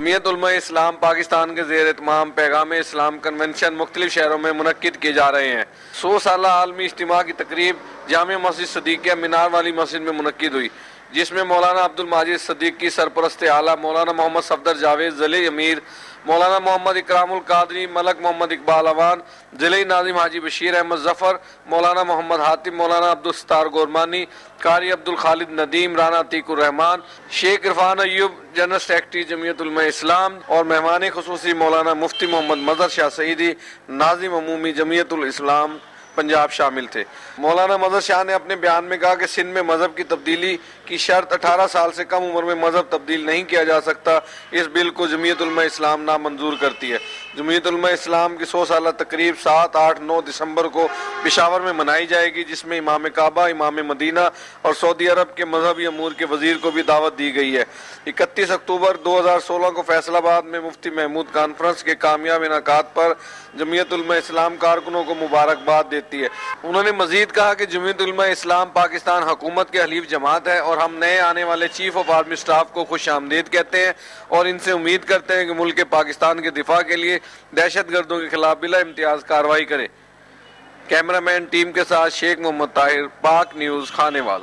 جمعیت علماء اسلام پاکستان کے زیر اہتمام پیغام اسلام کنونشن مختلف شہروں میں منعقد کیے جا رہے ہیں۔ 100 سالہ عالمی اجتماع کی تقریب جامع مسجد صدیقیہ مینار والی مسجد میں منعقد ہوئی، جس میں مولانا عبدالماجد صدیق کی سرپرست اعلیٰ مولانا محمد صفدر جاوید ضلعی امیر، مولانا محمد اکرام القادری، ملک محمد اقبال اوان، ضلعی ناظم حاجی بشیر احمد ظفر، مولانا محمد حاتم، مولانا عبدالستار گورمانی، قاری عبدالخالد ندیم، رانا عتیق الرحمان، شیخ عرفان ایوب، جنرل سیکرٹری جمعیت علماء اسلام، اور مہمان خصوصی مولانا مفتی محمد مظہر شاہ سعیدی، ناظم عمومی جمعیت الاسلام پنجاب شامل تھے۔ مولانا مظہر شاہ نے اپنے بیان میں کہا کہ سندھ میں مذہب کی تبدیلی کی شرط 18 سال سے کم عمر میں مذہب تبدیل نہیں کیا جا سکتا، اس بل کو جمعیت علماء اسلام نامنظور کرتی ہے۔ جمعیت علماء اسلام کی 100 سالہ تقریب 7، 8، 9 دسمبر کو پشاور میں منائی جائے گی، جس میں امام کعبہ، امام مدینہ اور سعودی عرب کے مذہبی امور کے وزیر کو بھی دعوت دی گئی ہے۔ 31 اکتوبر 2016 کو فیصل آباد میں مفتی محمود کانفرنس کے کامیاب انعقاد پر جمعیت علماء اسلام کارکنوں کو مبارکباد دیتی ہے۔ انہوں نے مزید کہا کہ جمعیت علماء اسلام پاکستان حکومت کے حلیف جماعت ہے اور ہم نئے آنے والے چیف آف آرمی سٹاف کو خوش آمدید کہتے ہیں اور ان سے امید کرتے ہیں کہ ملک پاکستان کے دفاع کے لیے دہشت گردوں کے خلاف بلا امتیاز کارروائی کرے۔ کیمرہ مین ٹیم کے ساتھ شیخ محمد طاہر، پاک نیوز، خانے وال۔